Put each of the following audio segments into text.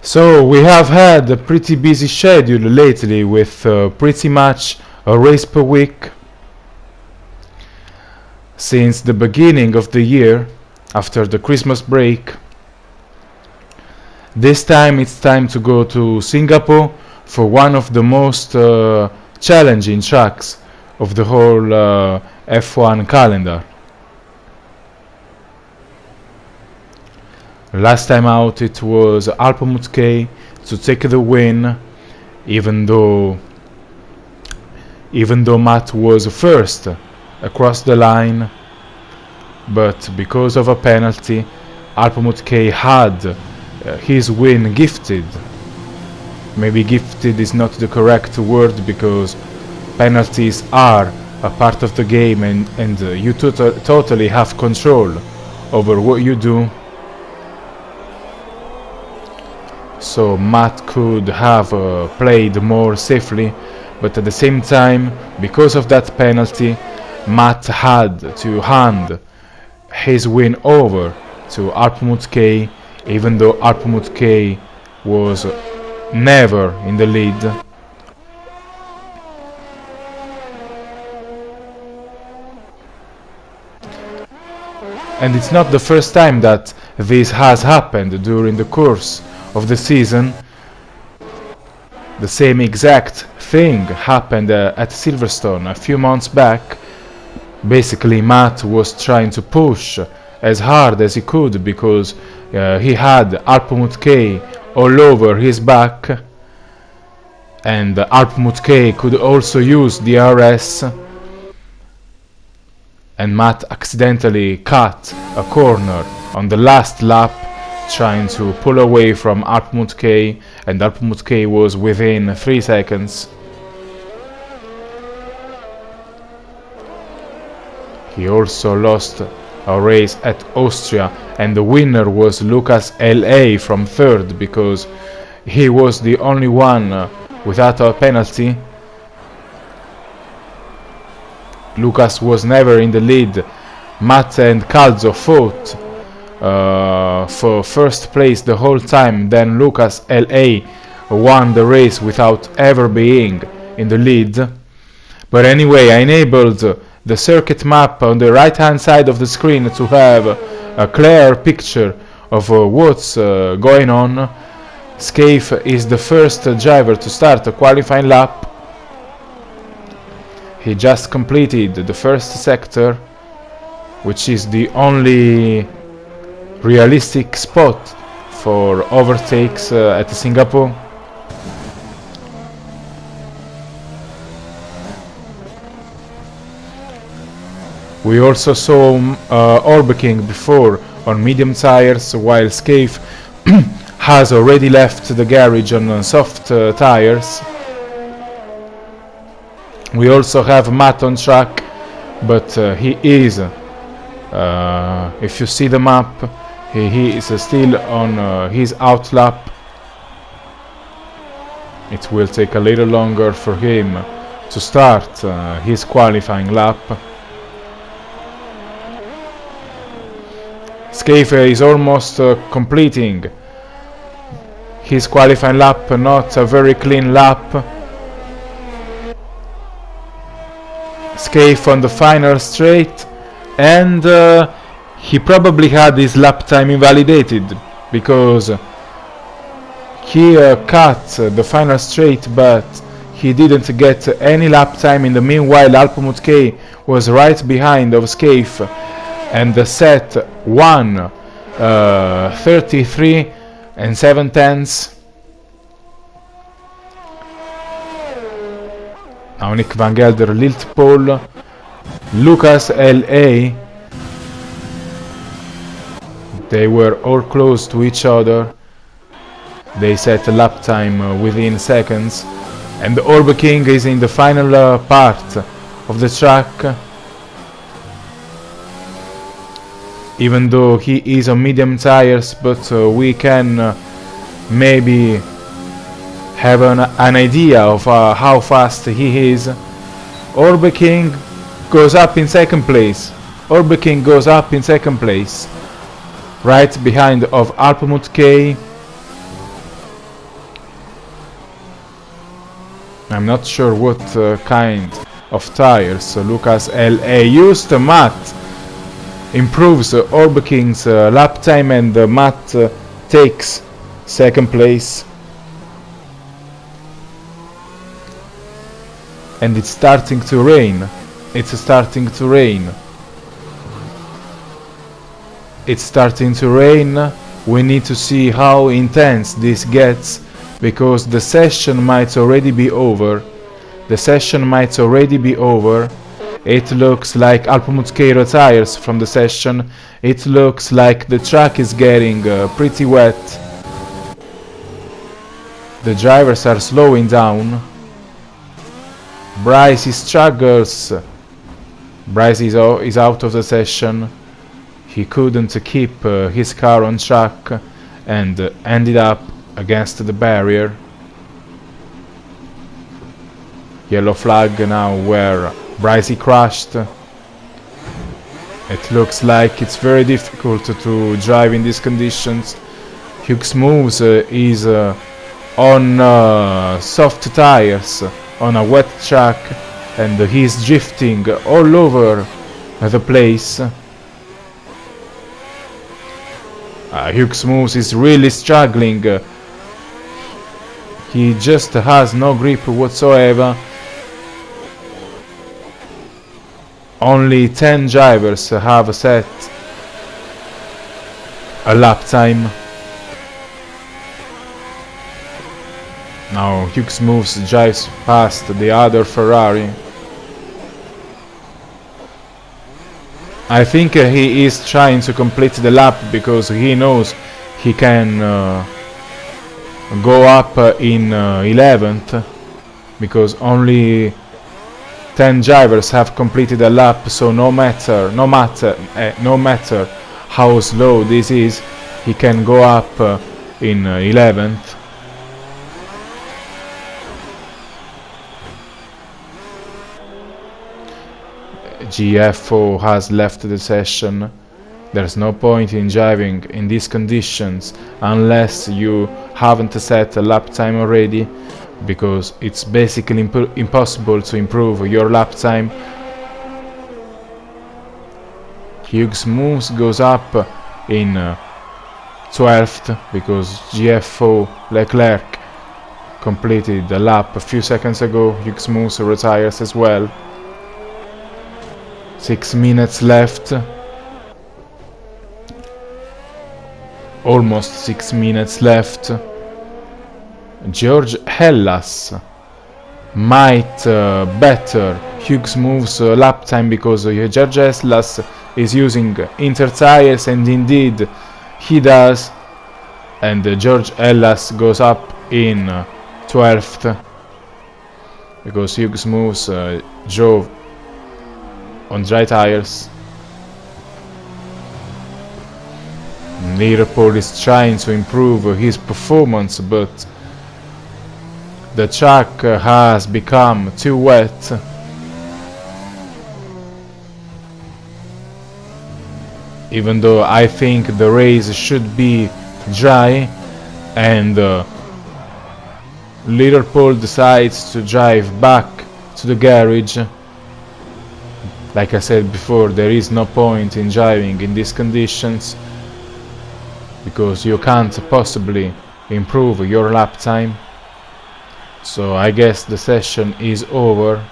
So we have had a pretty busy schedule lately with pretty much a race per week since the beginning of the year after the Christmas break. This time it's time to go to Singapore for one of the most challenging tracks of the whole F1 calendar. Last time out it was Alpamut K to take the win, even though Matt was first across the line, but because of a penalty Alpamut K had his win gifted. Maybe gifted is not the correct word, because penalties are a part of the game and you totally have control over what you do. So Matt could have played more safely, but at the same time, because of that penalty, Matt had to hand his win over to Alpamut K, even though Alpamut K was never in the lead. And it's not the first time that this has happened during the course of the season. The same exact thing happened at Silverstone a few months back. Basically Matt was trying to push as hard as he could because he had Alpamut K all over his back, and Alpamut K could also use DRS, and Matt accidentally cut a corner on the last lap trying to pull away from Alpamut K, and Alpamut K was within 3 seconds. He also lost a race at Austria, and the winner was Lucas LA from third, because he was the only one without a penalty. Lucas was never in the lead. Matt and Calzo fought for first place the whole time, then Lucas LA won the race without ever being in the lead. But anyway, I enabled the circuit map on the right hand side of the screen to have a clear picture of what's going on. Scaife is the first driver to start a qualifying lap. He just completed the first sector, which is the only realistic spot for overtakes at Singapore. We also saw Orbeking before on medium tires, while Scaife has already left the garage on soft tires. We also have Matt on track, but he is, if you see the map, he is still on his out lap. It will take a little longer for him to start his qualifying lap. Scaife is almost completing his qualifying lap, not a very clean lap. Scaife on the final straight, and he probably had his lap time invalidated, because he cut the final straight, but he didn't get any lap time. In the meanwhile, Alpamut K was right behind of Scaife, and set 1:33 and 7/10. Now Nick Van Gelder, Lilt Paul, Lucas LA, they were all close to each other. They set a lap time within seconds, and Orbeking is in the final part of the track. Even though he is on medium tires, but we can maybe have an idea of how fast he is. Orbeking goes up in second place. Orbeking goes up in second place, right behind of Alpamut K. I'm not sure what kind of tires Lucas LA used. Matt improves Orb King's lap time, and Matt takes second place. And it's starting to rain. It's starting to rain. It's starting to rain. We need to see how intense this gets, because the session might already be over. The session might already be over. It looks like Alpamutke retires from the session. It looks like the track is getting pretty wet. The drivers are slowing down. Bryce struggles. Bryce is out of the session. He couldn't keep his car on track and ended up against the barrier. Yellow flag now where Bryce crashed. It looks like it's very difficult to drive in these conditions. Hughes Moves is on soft tires on a wet track, and he's drifting all over the place. Hughes Moves is really struggling. He just has no grip whatsoever. Only 10 drivers have set a lap time. Now Hughes Moves drives past the other Ferrari. I think he is trying to complete the lap because he knows he can go up in 11th, because only 10 drivers have completed a lap, so no matter how slow this is, he can go up in 11th. GFO has left the session. There's no point in driving in these conditions unless you haven't set a lap time already, because it's basically impossible to improve your lap time. Hughes Moves goes up in 12th because GFO Leclerc completed the lap a few seconds ago. Hughes Moves retires as well. 6 minutes left. Almost 6 minutes left. George Hellas might better Hughes Moves lap time, because George Hellas is using Inter tires, and indeed he does, and George Hellas goes up in 12th because Hughes Moves drove on dry tires. Liverpool is trying to improve his performance, but the track has become too wet. Even though I think the race should be dry, and Liverpool decides to drive back to the garage. Like I said before, there is no point in driving in these conditions, because you can't possibly improve your lap time. So I guess the session is over.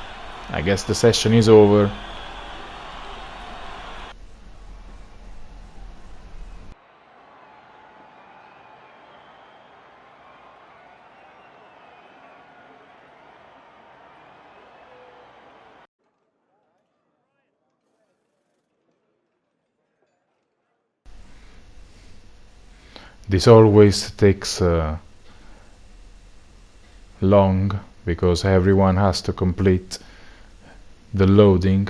This always takes long, because everyone has to complete the loading.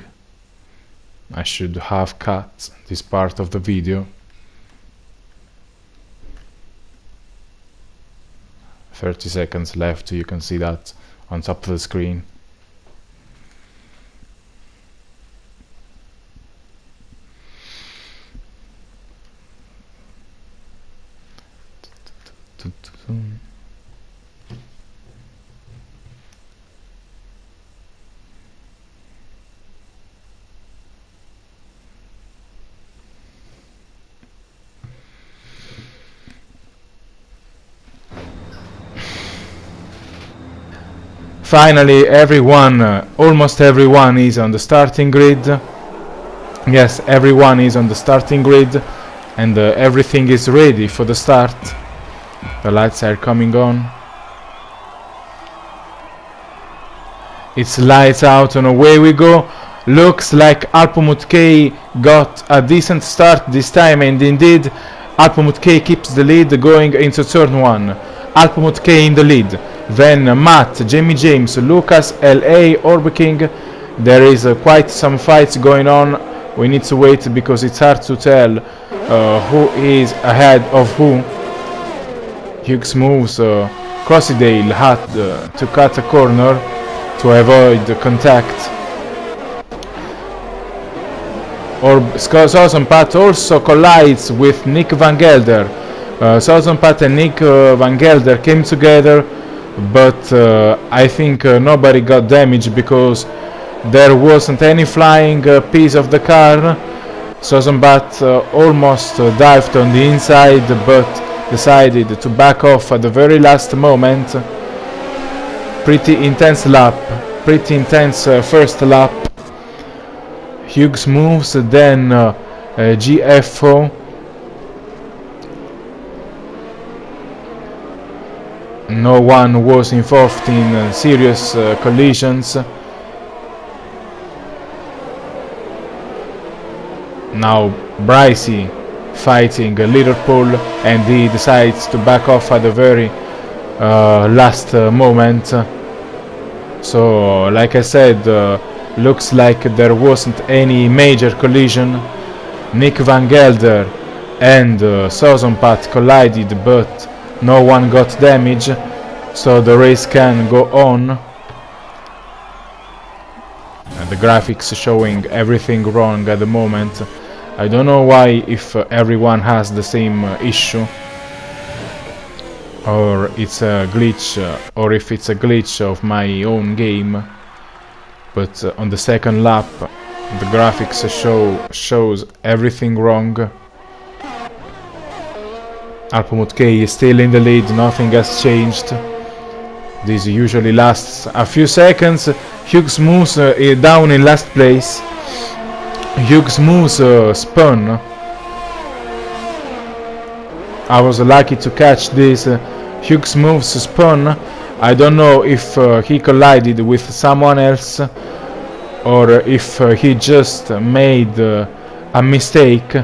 I should have cut this part of the video. 30 seconds left, you can see that on top of the screen. Finally, everyone, almost everyone is on the starting grid. Yes, everyone is on the starting grid, and everything is ready for the start. The lights are coming on. It's lights out and away we go. Looks like Alpamut K got a decent start this time, and indeed Alpamut K keeps the lead going into turn 1. Alpamut K in the lead. Then Matt, Jamie James, Lucas, LA, Orbeking. There is quite some fights going on. We need to wait because it's hard to tell who is ahead of who. Hughes moves. Crossidale had to cut a corner to avoid the contact. Sozenpat also collides with Nick Van Gelder. Sozenpat and Nick Van Gelder came together, but I think nobody got damaged because there wasn't any flying piece of the car. Sozenpat almost dived on the inside, but decided to back off at the very last moment. Pretty intense lap, pretty intense first lap. Hughes moves, then GFO. No one was involved in serious collisions. Now Brycey fighting Liverpool, and he decides to back off at the very last moment. So like I said, looks like there wasn't any major collision. Nick Van Gelder and Sozenpat collided, but no one got damage, so the race can go on. And the graphics showing everything wrong at the moment. I don't know why, if everyone has the same issue, or it's a glitch, or if it's a glitch of my own game. But on the second lap, the graphics shows everything wrong. Alpamut K is still in the lead, nothing has changed. This usually lasts a few seconds. Hughes moves down in last place. Hughes moves spun. I was lucky to catch this. Hughes moves spun. I don't know if he collided with someone else, or if he just made a mistake,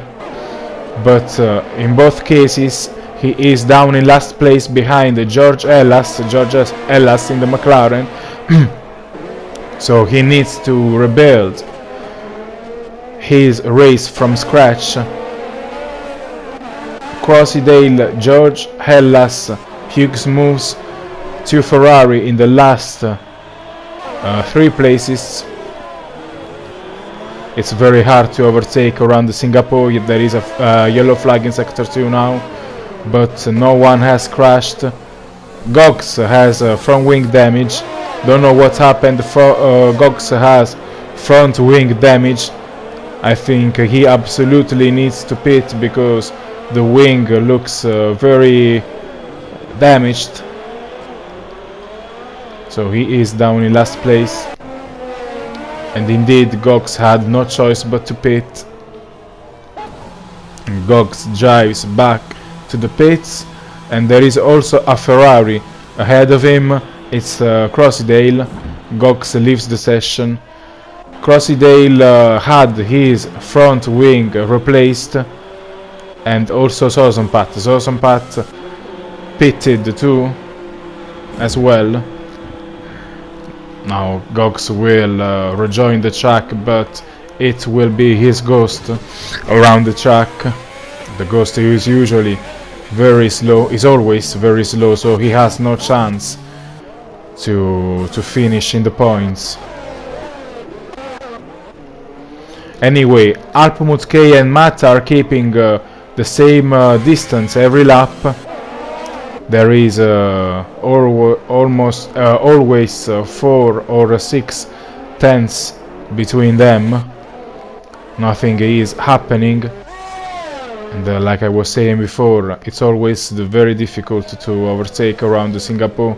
but in both cases he is down in last place behind George Ellis in the McLaren. So he needs to rebuild his race from scratch. Crossidale, George Hellas, Hughes moves to Ferrari in the last 3 places. It's very hard to overtake around Singapore. There is a yellow flag in sector 2 now, but no one has crashed. Gogs has front wing damage. Don't know what happened. Gogs has front wing damage. I think he absolutely needs to pit because the wing looks very damaged. So he is down in last place. And indeed, Gogs had no choice but to pit. Gogs drives back to the pits, and there is also a Ferrari ahead of him. It's Crossidale. Gogs leaves the session. Crossidale had his front wing replaced, and also Sozenpat. Sozenpat pitted too, as well. Now Gogs will rejoin the track, but it will be his ghost around the track. The ghost is usually very slow, is always very slow, so he has no chance to finish in the points. Anyway, Alpamut K and Matt are keeping the same distance every lap. There is almost always 4 or 6 tenths between them. Nothing is happening, and like I was saying before, it's always very difficult to overtake around Singapore.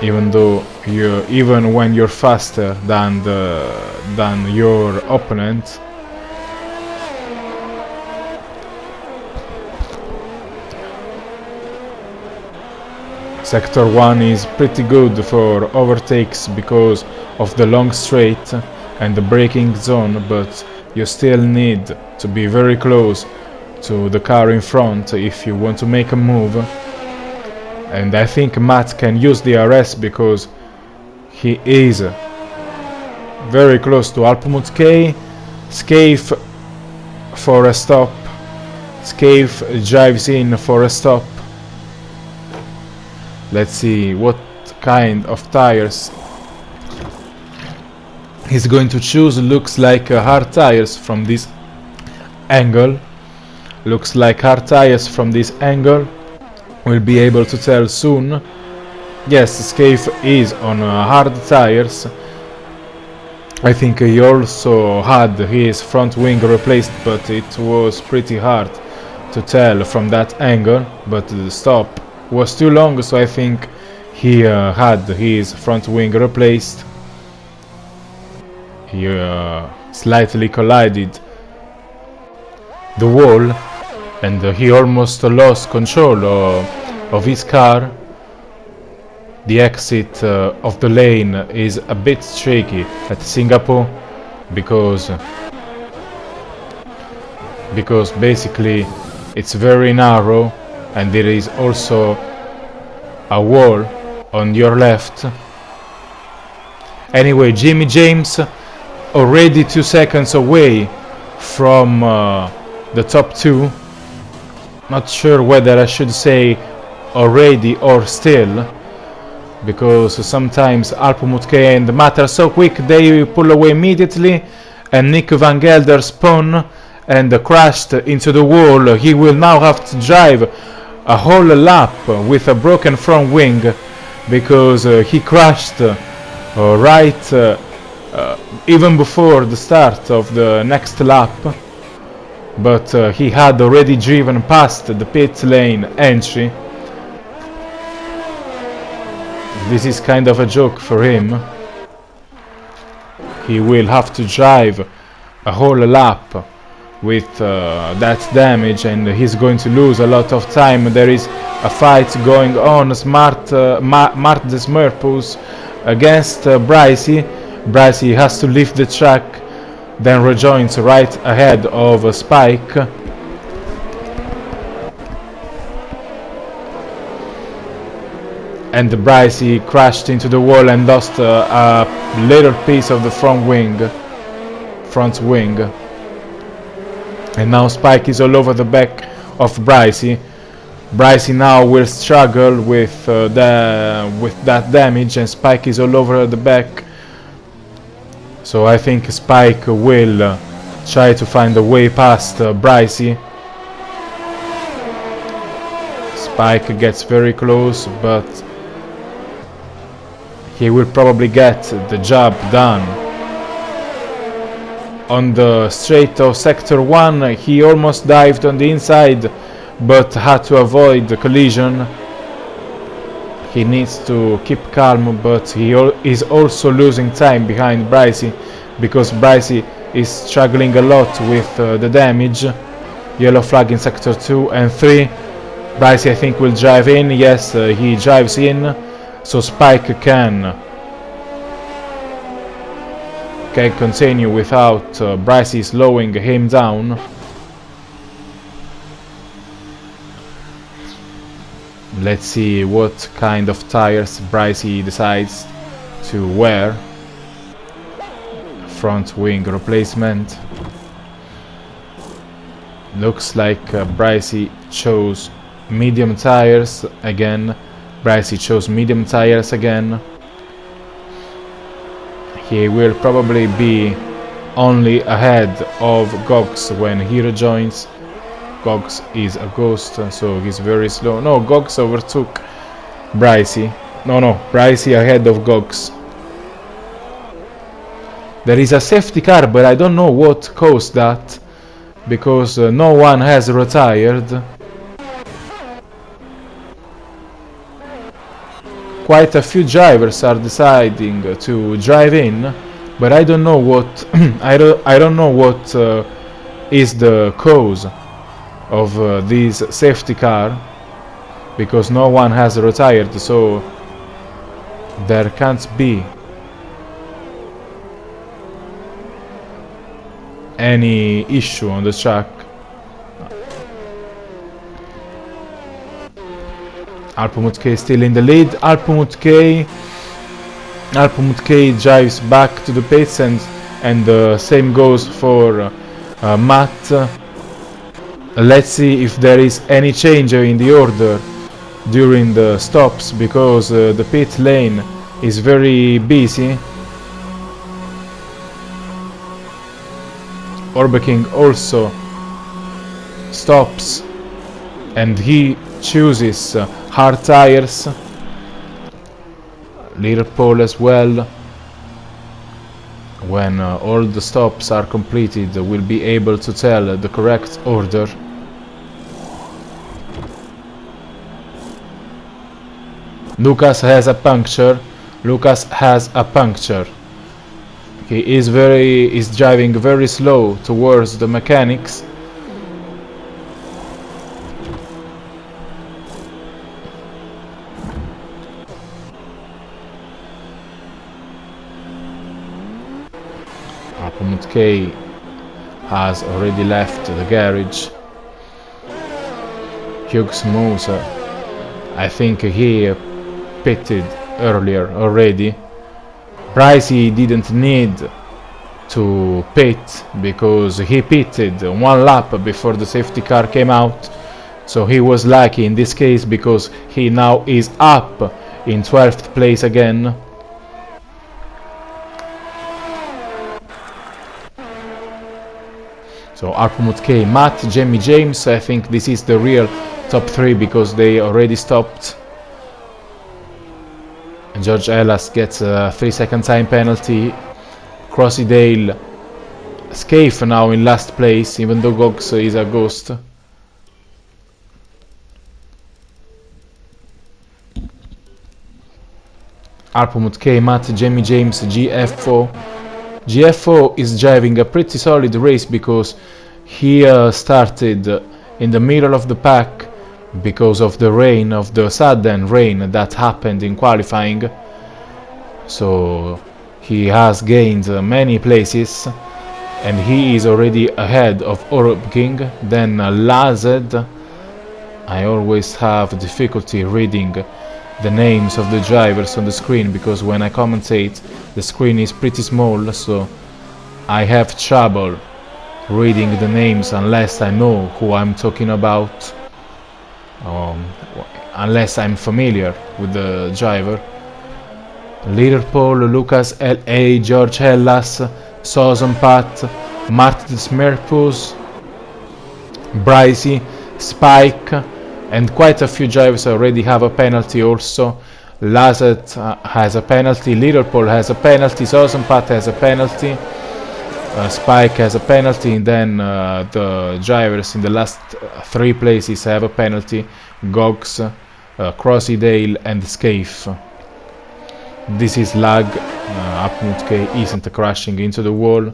even when you're faster than your opponent. Sector 1 is pretty good for overtakes because of the long straight and the braking zone, but you still need to be very close to the car in front if you want to make a move. And I think Matt can use the DRS because he is very close to Alpmut K. Scaife for a stop. Scaife drives in for a stop. Let's see what kind of tires he's going to choose. Looks like hard tires from this angle. Looks like hard tires from this angle. We'll be able to tell soon. Yes, Scaife is on hard tires. I think he also had his front wing replaced, but it was pretty hard to tell from that angle. But the stop was too long, so I think he had his front wing replaced. He slightly collided the wall, and he almost lost control of his car. The exit of the lane is a bit tricky at Singapore because basically it's very narrow and there is also a wall on your left. Anyway, Jimmy James already 2 seconds away from the top two. Not sure whether I should say already or still, because sometimes Alpmut K and Matt are so quick they pull away immediately, and Nick Van Gelder spun and crashed into the wall. He will now have to drive a whole lap with a broken front wing because he crashed right even before the start of the next lap, but he had already driven past the pit lane entry. This is kind of a joke for him. He will have to drive a whole lap with that damage, and he's going to lose a lot of time. There is a fight going on. Mart the Smurpus against Brycey. Brycey has to leave the track, then rejoins right ahead of Spike. And Brycey crashed into the wall and lost a little piece of the front wing. And now Spike is all over the back of Brycey. Brycey now will struggle with that damage, and Spike is all over the back. So I think Spike will try to find a way past Brycey. Spike gets very close, but he will probably get the job done. On the straight of Sector 1, he almost dived on the inside, but had to avoid the collision. He needs to keep calm, but he is also losing time behind Brycey, because Brycey is struggling a lot with the damage. Yellow flag in Sector 2 and 3. Brycey, I think, will drive in. Yes, he drives in, so Spike can continue without Brycey slowing him down. Let's see what kind of tires Brycey decides to wear. Front wing replacement. Looks like Brycey chose medium tires again. Brycey chose medium tires again. He will probably be only ahead of Gogs when he rejoins. Gogs is a ghost, so he's very slow. No, Gogs overtook Brycey. No, Brycey ahead of Gogs. There is a safety car, but I don't know what caused that, because no one has retired. quite a few drivers are deciding to drive in, but I don't know what I don't know what is the cause of this safety car, because no one has retired, so there can't be any issue on the track. Alpamut K still in the lead. Alpamut K drives back to the pits, and the same goes for Matt. Let's see if there is any change in the order during the stops, because the pit lane is very busy. Orbeking also stops, and he chooses hard tires. Little pole as well. When all the stops are completed, we'll be able to tell the correct order. Lucas has a puncture. Lucas has a puncture. He is driving very slow towards the mechanics. Alpamut K has already left the garage. Hughes Moser, I think he pitted earlier already. Pricey didn't need to pit because he pitted one lap before the safety car came out, so he was lucky in this case because he now is up in 12th place again. So Alpamut K, Matt, Jamie James, I think this is the real top 3 because they already stopped. George Ellis gets a 3-second time penalty. Crossydale, Scaife now in last place, even though Gogs is a ghost. Alpamut K, Matt, Jamie James, GFO. GFO is driving a pretty solid race because he started in the middle of the pack because of the rain, of the sudden rain that happened in qualifying. So he has gained many places and he is already ahead of Orking, then Lazed. I always have difficulty reading the names of the drivers on the screen because when I commentate the screen is pretty small, so I have trouble reading the names unless I know who I'm talking about. Unless I'm familiar with the driver. Liverpool, Lucas L.A., George Hellas, Sozon Pat, Martin Smerpus, Brycey, Spike, and quite a few drivers already have a penalty also. Lazet has a penalty, Liverpool has a penalty, Sozon Pat has a penalty, Spike has a penalty, and then the drivers in the last 3 places have a penalty. Gogs, Crossydale and Scaife. This is lag. Alpamut K isn't crashing into the wall.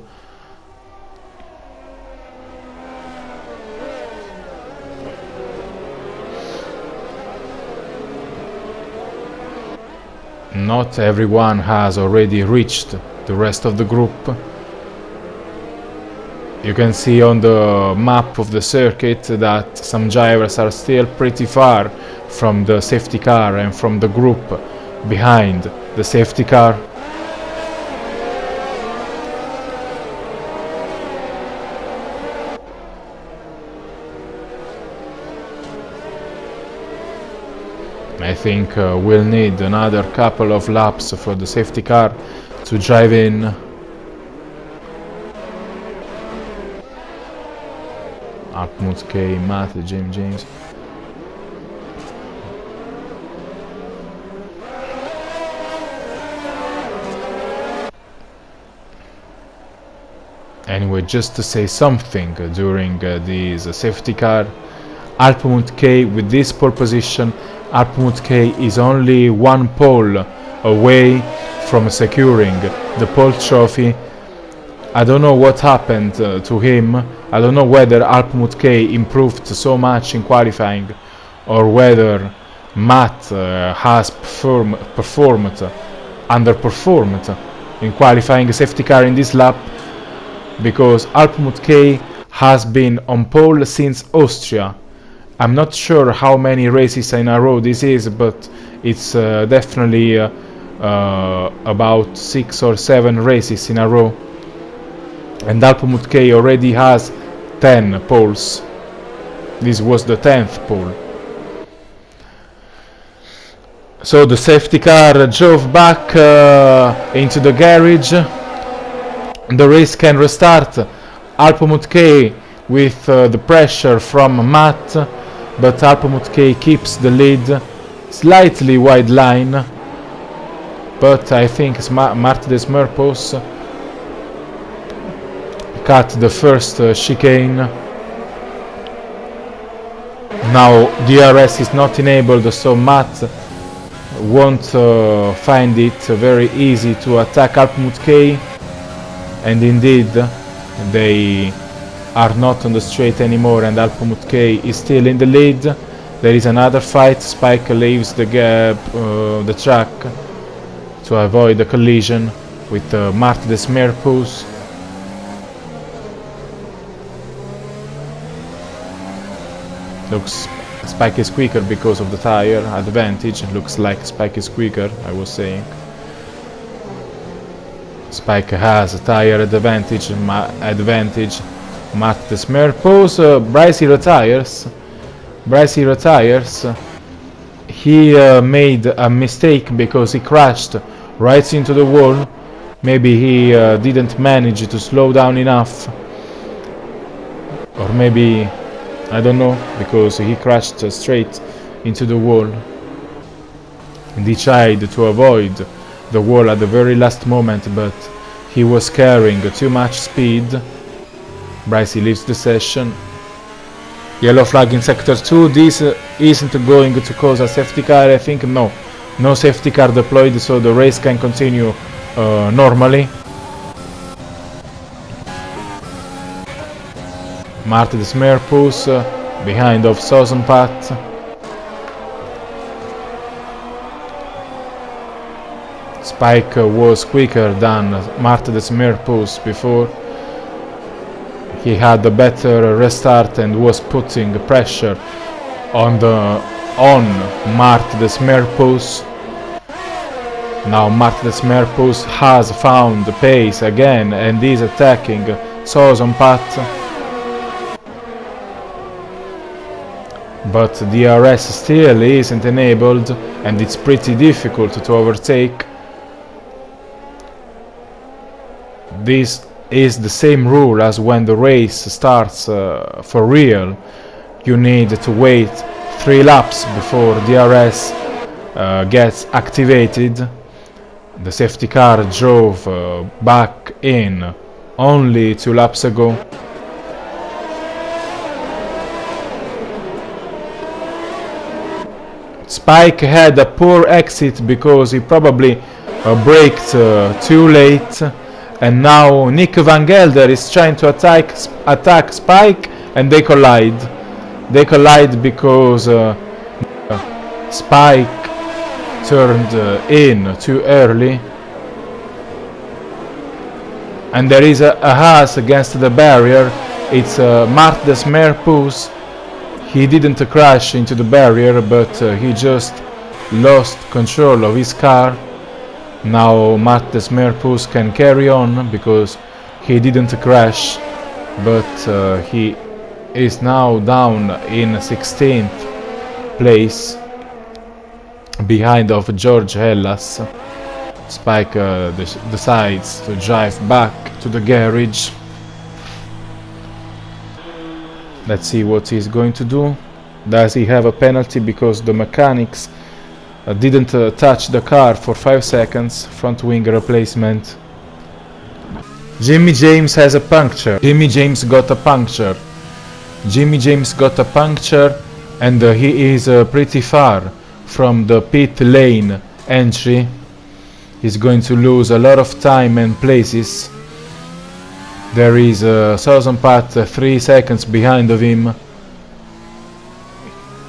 Not everyone has already reached the rest of the group. You can see on the map of the circuit that some drivers are still pretty far from the safety car and from the group behind the safety car. I think we'll need another couple of laps for the safety car to drive in. Alpamut K, Matt, James. Anyway, just to say something during this safety car, Alpamut K with this pole position Alpmut K is only one pole away from securing the pole trophy. I don't know what happened to him. I don't know whether Alpmut K improved so much in qualifying or whether Matt has underperformed in qualifying a safety car in this lap, because Alpmut K has been on pole since Austria. I'm not sure how many races in a row this is, but it's definitely about 6 or 7 races in a row. And Alpmut K already has 10 poles. This was the 10th pole. So the safety car drove back into the garage. The race can restart. Alpmut K with the pressure from Matt, but Alpmut K keeps the lead, slightly wide line, but I think Mart des Merpos cut the first chicane. Now DRS is not enabled, so Matt won't find it very easy to attack Alpmut K, and indeed they are not on the straight anymore, and Alpmut K is still in the lead. There is another fight. Spike leaves the track to avoid a collision with Mart des Merpos. Looks Spike is quicker because of the tire advantage. Looks like Spike is quicker, I was saying. Spike has a tire advantage. Mart des Merpos. Bryce retires. He made a mistake because he crashed right into the wall. Maybe he didn't manage to slow down enough, or maybe, I don't know, because he crashed straight into the wall and he tried to avoid the wall at the very last moment, but he was carrying too much speed. Bryce leaves the session. Yellow flag in sector 2. This isn't going to cause a safety car, I think. No safety car deployed, so the race can continue normally. Mart des Merpos behind of Sosenpat. Spike was quicker than Mart des Merpos before. He had a better restart and was putting pressure on Mart des Merpos. Now Mart des Merpos has found the pace again and is attacking Sosenpat. But DRS still isn't enabled and it's pretty difficult to overtake. This is the same rule as when the race starts for real. You need to wait 3 laps before DRS gets activated. The safety car drove back in only 2 laps ago. Spike had a poor exit because he probably braked too late, and now Nick Van Gelder is trying to attack Spike, and they collide. They collide because Spike turned in too early, and there is a Haas against the barrier. It's Mart des Merpos. He didn't crash into the barrier, but he just lost control of his car. Now Mart des Merpos can carry on because he didn't crash, but he is now down in 16th place behind of George Hellas. Spike decides to drive back to the garage. Let's see what he's going to do. Does he have a penalty because the mechanics didn't touch the car for 5 seconds? Front wing replacement. Jimmy James has a puncture. Jimmy James got a puncture. Jimmy James got a puncture, and he is pretty far from the pit lane entry. He's going to lose a lot of time and places. There is Southern Pat 3 seconds behind of him.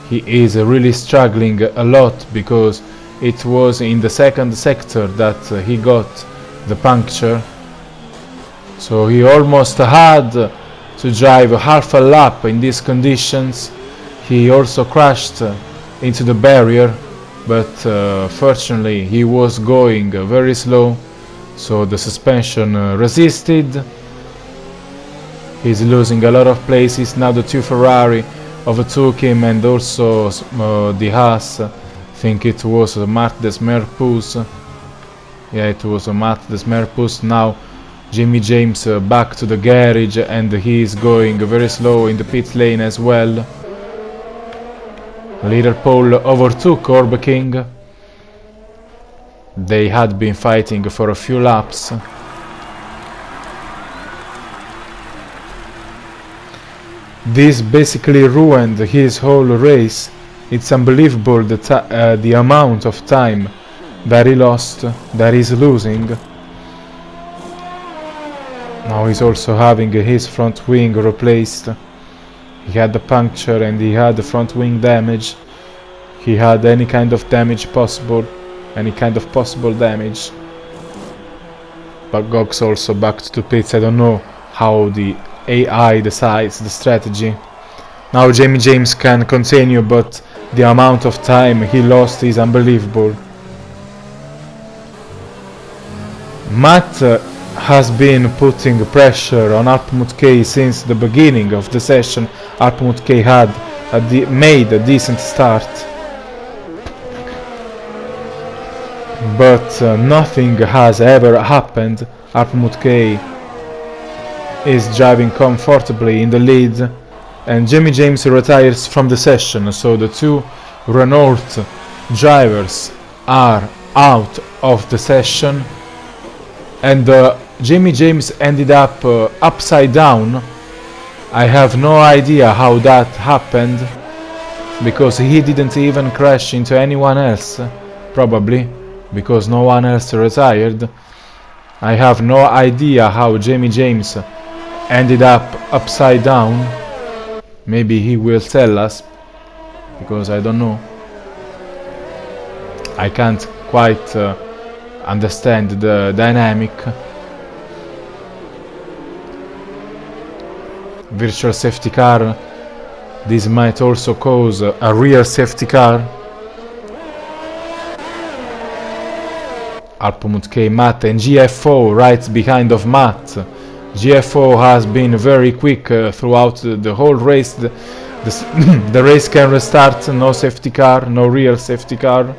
He is really struggling a lot because it was in the second sector that he got the puncture. So he almost had to drive half a lap in these conditions. He also crashed into the barrier, but fortunately he was going very slow, so the suspension resisted. He's losing a lot of places. Now the two Ferrari overtook him, and also the Haas, I think it was Mart Desmerpus. Yeah, it was Mart Desmerpus. Now Jimmy James back to the garage, and he is going very slow in the pit lane as well. Leader Paul overtook Orb King. They had been fighting for a few laps. This basically ruined his whole race. It's unbelievable the amount of time that he lost, that he's losing. Now he's also having his front wing replaced. He had the puncture and he had the front wing damage. He had any kind of damage possible, any kind of possible damage. But Gox also backed to pits. I don't know how the AI decides the strategy. Now Jamie James can continue, but the amount of time he lost is unbelievable. Matt has been putting pressure on Alpmut K since the beginning of the session. Alpmut K had made a decent start, but nothing has ever happened. Alpmut K is driving comfortably in the lead, and Jimmy James retires from the session, so the two Renault drivers are out of the session, and Jimmy James ended up upside down. I have no idea how that happened, because he didn't even crash into anyone else, probably because no one else retired. I have no idea how Jamie James ended up upside down. Maybe he will tell us, because I don't know. I can't quite understand the dynamic. Virtual safety car. This might also cause a real safety car. Alpmut K, Matt and GFO right behind of Matt. GFO has been very quick throughout the whole race. The race can restart, no safety car, no real safety car.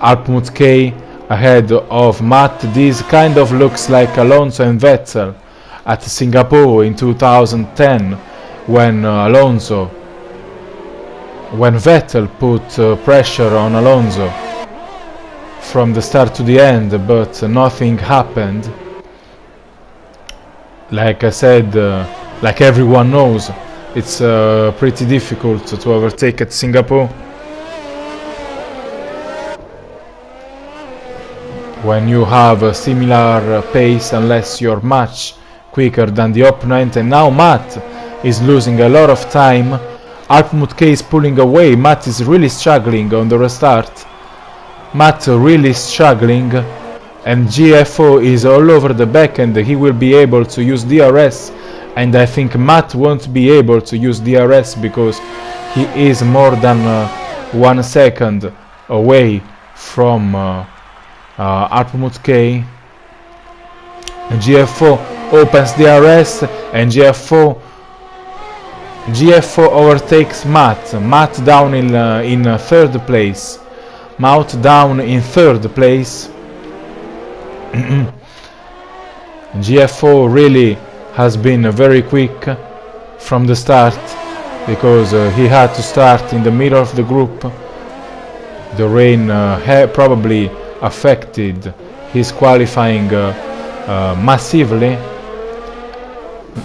Alpmut K ahead of Matt. This kind of looks like Alonso and Vettel at Singapore in 2010, when Vettel put pressure on Alonso from the start to the end, but nothing happened. Like I said, like everyone knows, it's pretty difficult to overtake at Singapore. When you have a similar pace, unless you're much quicker than the opponent. And now Matt is losing a lot of time. Alpmut K is pulling away. Matt is really struggling on the restart. Matt really struggling, and GFO is all over the back, and he will be able to use DRS, and I think Matt won't be able to use DRS because he is more than 1 second away from Alpmut K. And GFO opens DRS, and GFO overtakes Matt. Matt down in 3rd place. Matt down in 3rd place. GFO really has been very quick from the start, because he had to start in the middle of the group. The rain probably affected his qualifying massively.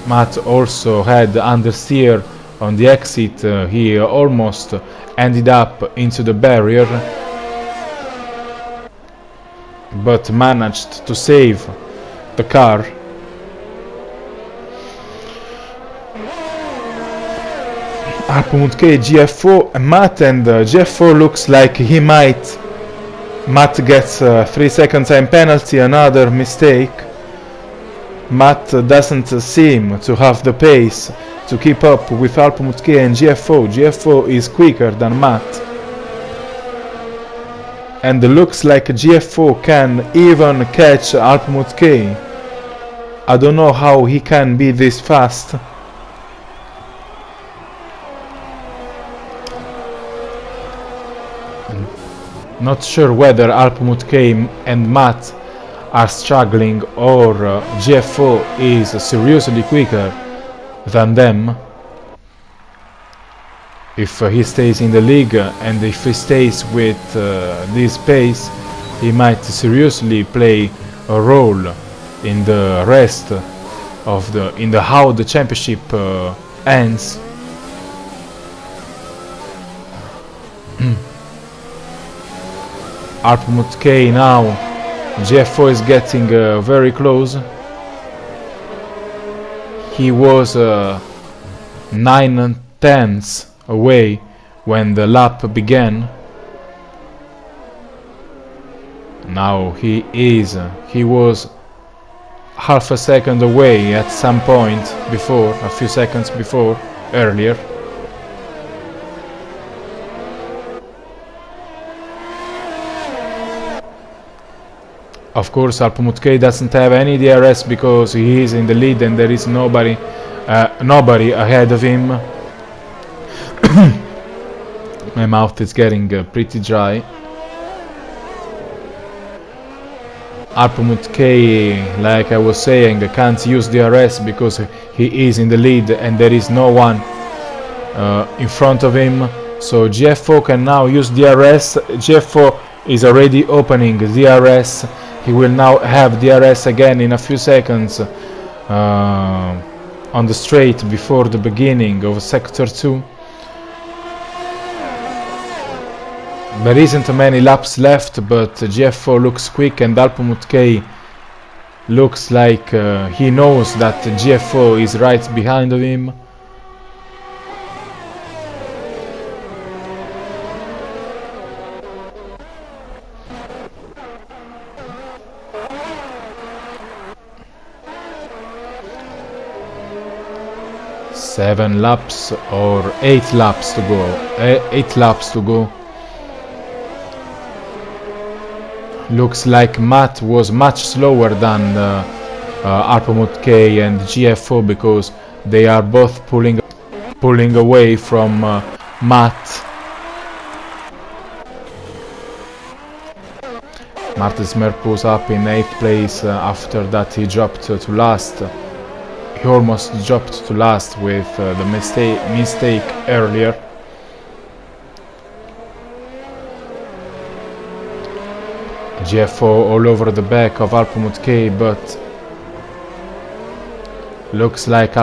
Matt also had understeer on the exit. He almost ended up into the barrier, but managed to save the car. K, GFO, Matt, and GFO looks like he might. Matt gets a 3-second time penalty, another mistake. Matt doesn't seem to have the pace to keep up with K and GFO. GFO is quicker than Matt. And looks like GFO can even catch K. I don't know how he can be this fast. Not sure whether K and Matt are struggling or GFO is seriously quicker than them. If he stays in the league and if he stays with this pace, he might seriously play a role in the rest of how the championship ends. K now, GFO is getting very close. He was 9/10 away when the lap began. Now he was half a second away at some point before, a few seconds before, earlier. Of course, K doesn't have any DRS because he is in the lead and there is nobody ahead of him. My mouth is getting pretty dry. K, like I was saying, can't use DRS because he is in the lead and there is no one in front of him. So GFO can now use DRS. GFO is already opening DRS. He will now have DRS again in a few seconds on the straight before the beginning of Sector 2. There isn't many laps left, but GFO looks quick and K looks like he knows that GFO is right behind of him. Seven laps or 8 laps to go. 8 laps to go. Looks like Matt was much slower than K and GFO because they are both pulling away from Matt. Martin Smer was up in 8th place. After that he dropped to last. He almost dropped to last with the mistake earlier. GFO all over the back of K, but looks like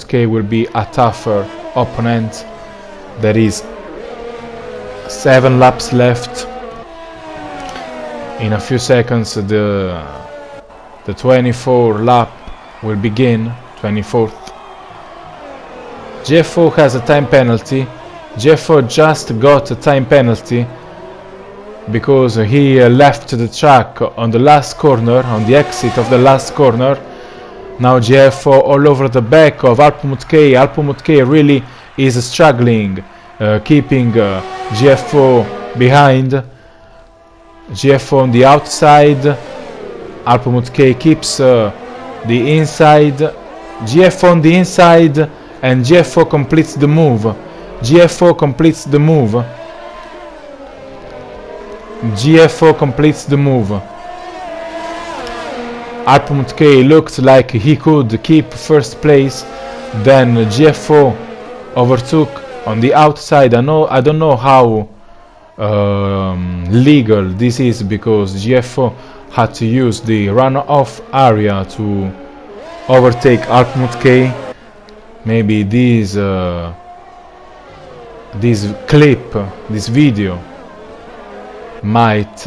K will be a tougher opponent. There is 7 laps left. In a few seconds the 24 lap will begin. 24th. GFO has a time penalty. GFO just got a time penalty because he left the track on the last corner, on the exit of the last corner. Now GFO all over the back of K. K really is struggling, keeping GFO behind. GFO on the outside. K keeps the inside. GFO on the inside, and GFO completes the move. GFO completes the move. GFO completes the move. K looked like he could keep first place. Then GFO overtook on the outside. I don't know how legal this is because GFO had to use the runoff area to overtake K. Maybe this this clip, this video might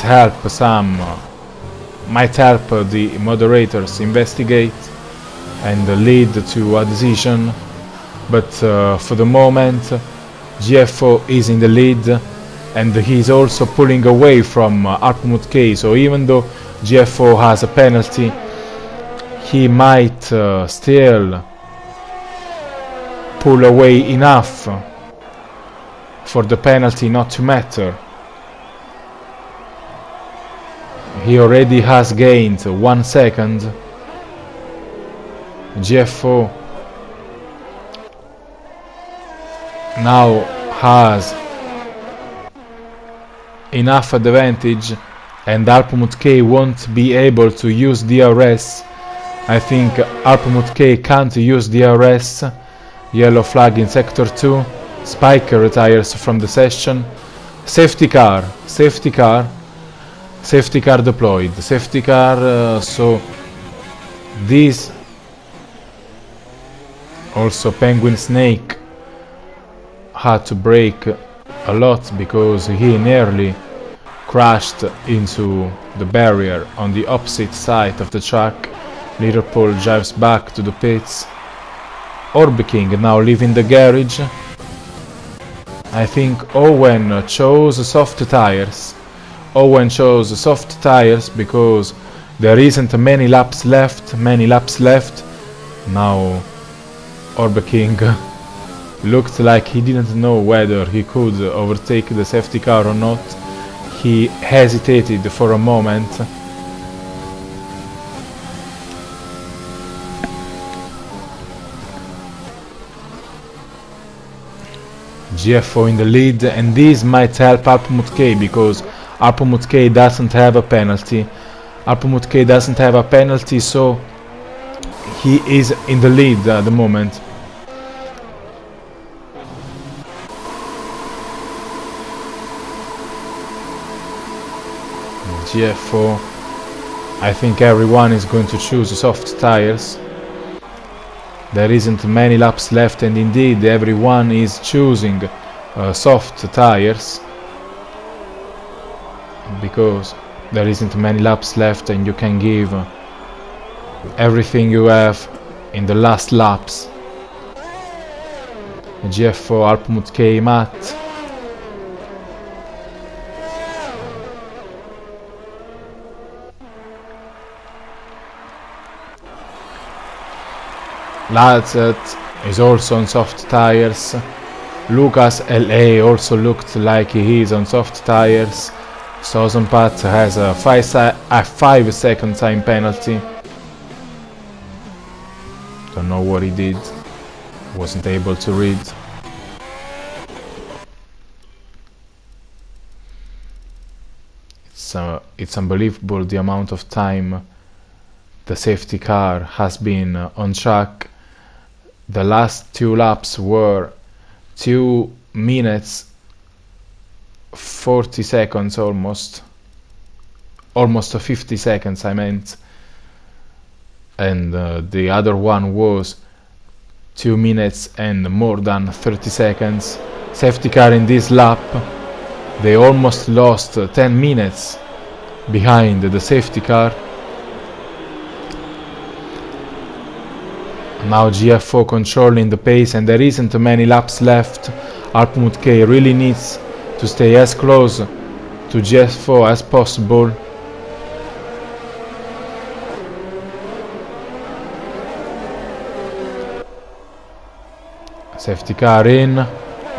help the moderators investigate and lead to a decision, but for the moment GFO is in the lead, and he's also pulling away from Arpamut K, so even though GFO has a penalty, he might still pull away enough for the penalty not to matter. He already has gained 1 second. GFO now has enough advantage, and Arpamut K won't be able to use DRS. I think Arpamut K can't use DRS. Yellow flag in sector 2. Spiker retires from the session. Safety car deployed. Safety car, so this also Penguin Snake had to brake a lot because he nearly crashed into the barrier on the opposite side of the track. Liverpool drives back to the pits. Orbeking now leaving the garage. I think Owen chose soft tires. Owen chose soft tires because there isn't many laps left. Now Orbeking looked like he didn't know whether he could overtake the safety car or not. He hesitated for a moment. GFO in the lead, and this might help Arpamut K because Arpamut K doesn't have a penalty. So he is in the lead at the moment. GFO, I think everyone is going to choose soft tires. There isn't many laps left, and indeed everyone is choosing soft tires because there isn't many laps left and you can give everything you have in the last laps. GFO, Arpamut K, Matt. Ladzet is also on soft tires. Lucas LA also looked like he is on soft tires. Sozonpat has a 5 second time penalty. Don't know what he did. Wasn't able to read. It's unbelievable the amount of time the safety car has been on track. The last 2 laps were 2 minutes 40 seconds almost 50 seconds I meant, and the other one was 2 minutes and more than 30 seconds. Safety car in this lap, they almost lost 10 minutes behind the safety car. Now GFO controlling the pace, and there isn't many laps left. Arpamut K really needs to stay as close to GFO as possible. Safety car in.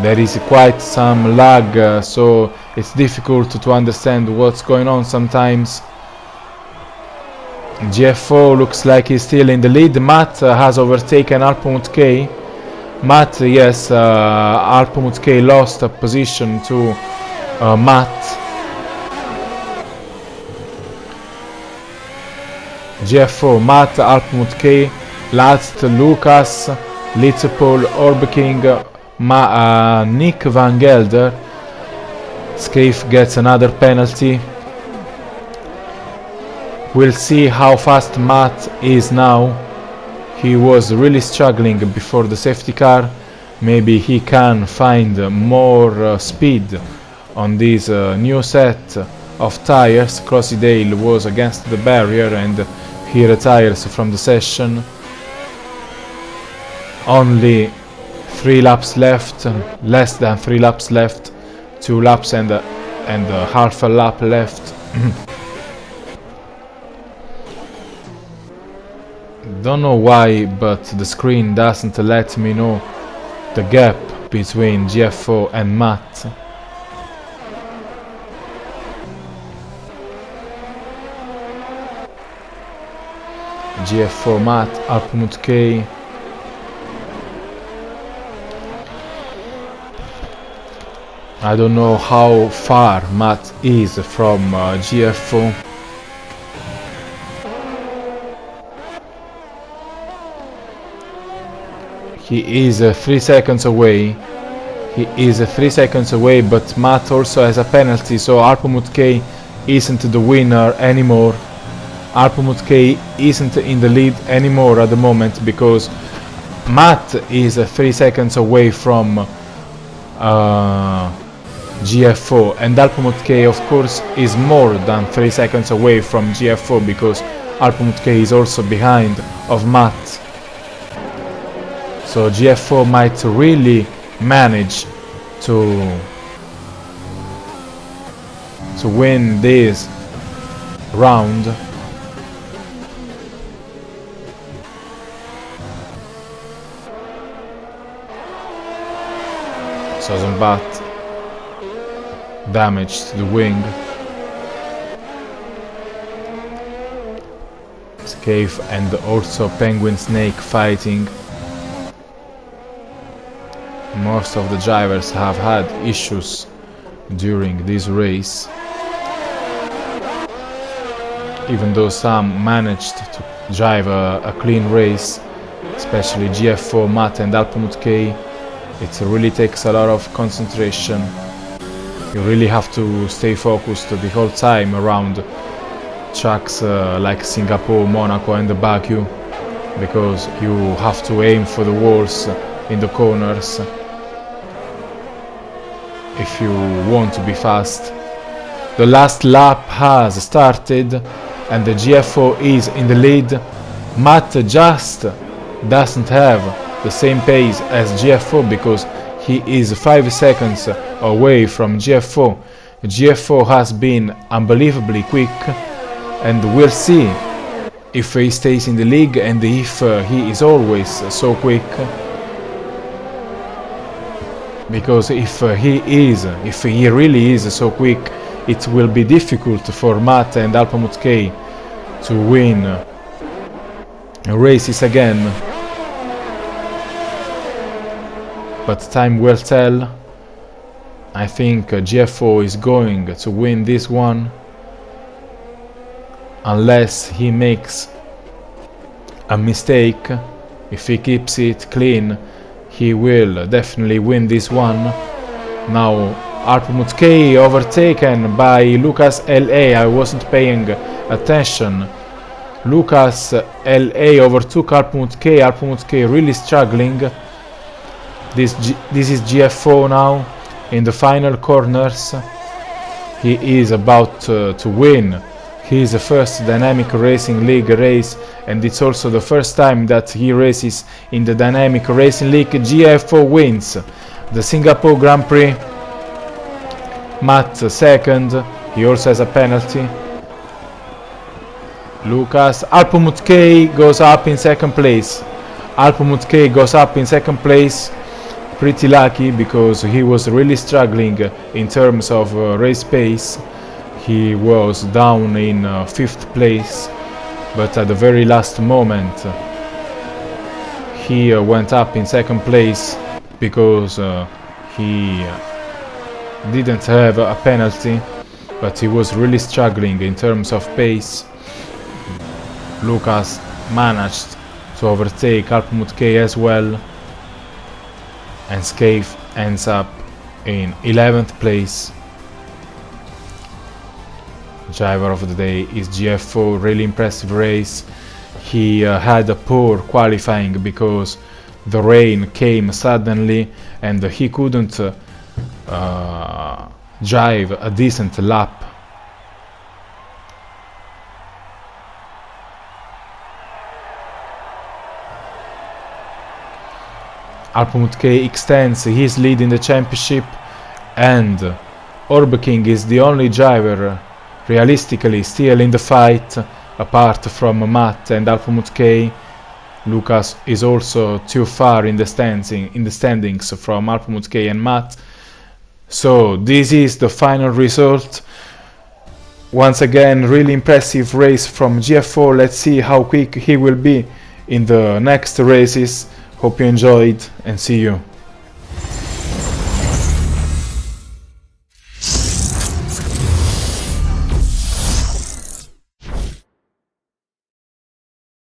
There is quite some lag, so it's difficult to understand what's going on sometimes. GFO looks like he's still in the lead. Matt has overtaken Arpamut K. Matt, yes, Arpamut K lost a position to Matt. GFO, Matt, Arpamut K, Last, Lucas, Litzepol, Orbeking, Nick Van Gelder. Scaife gets another penalty. We'll see how fast Matt is now. He was really struggling before the safety car. maybe he can find more speed on this new set of tires. Cla-Ita was against the barrier and he retires from the session. Only 3 laps left, less than 3 laps left, 2 laps and half a lap left. Don't know why, but the screen doesn't let me know the gap between GFO and Matt. GFO Matt, Alpmut K. I don't know how far Matt is from GFO. He is 3 seconds away. He is 3 seconds away, but Matt also has a penalty, so Alpmut K isn't the winner anymore. Alpmut K isn't in the lead anymore at the moment because Matt is 3 seconds away from GFO, and Alpmut K of course is more than 3 seconds away from GFO because Alpmut K is also behind of Matt. So GFO might really manage to win this round. Sazonbat damaged the wing. Scave and also Penguin Snake fighting. Most of the drivers have had issues during this race, even though some managed to drive a clean race, especially GFO, Matt and Alpmut K. It really takes a lot of concentration. You really have to stay focused the whole time around tracks like Singapore, Monaco and Baku, because you have to aim for the walls in the corners if you want to be fast. The last lap has started and the GFO is in the lead. Matt just doesn't have the same pace as GFO because he is 5 seconds away from GFO. GFO has been unbelievably quick, and we'll see if he stays in the league and if he is always so quick. Because if he really is so quick, it will be difficult for Matt and Alpmut K to win races again. But time will tell. I think GFO is going to win this one, unless he makes a mistake. If he keeps it clean, he will definitely win this one. Now Alpmut K overtaken by Lucas LA. I wasn't paying attention. Lucas LA overtook Alpmut K. Alpmut K really struggling. This is GFO now in the final corners. He is about to win his first Dynamic Racing League race, and it's also the first time that he races in the Dynamic Racing League. GFO wins the Singapore Grand Prix. Matt second, he also has a penalty. Lucas, Alpmut K goes up in second place. Alpmut K goes up in second place. Pretty lucky because he was really struggling in terms of race pace. He was down in 5th place, but at the very last moment he went up in second place because he didn't have a penalty, but he was really struggling in terms of pace. Lucas managed to overtake Alpmut K as well, and Scave ends up in 11th place. Driver of the day is GFO. Really impressive race. He had a poor qualifying because the rain came suddenly and he couldn't drive a decent lap. Alphamut K extends his lead in the championship, and Orb King is the only driver realistically still in the fight apart from Matt and Alphamut K. Lucas is also too far in the standings from Alphamut K and Matt. So this is the final result. Once again, really impressive race from GF4. Let's see how quick he will be in the next races. Hope you enjoyed and see you.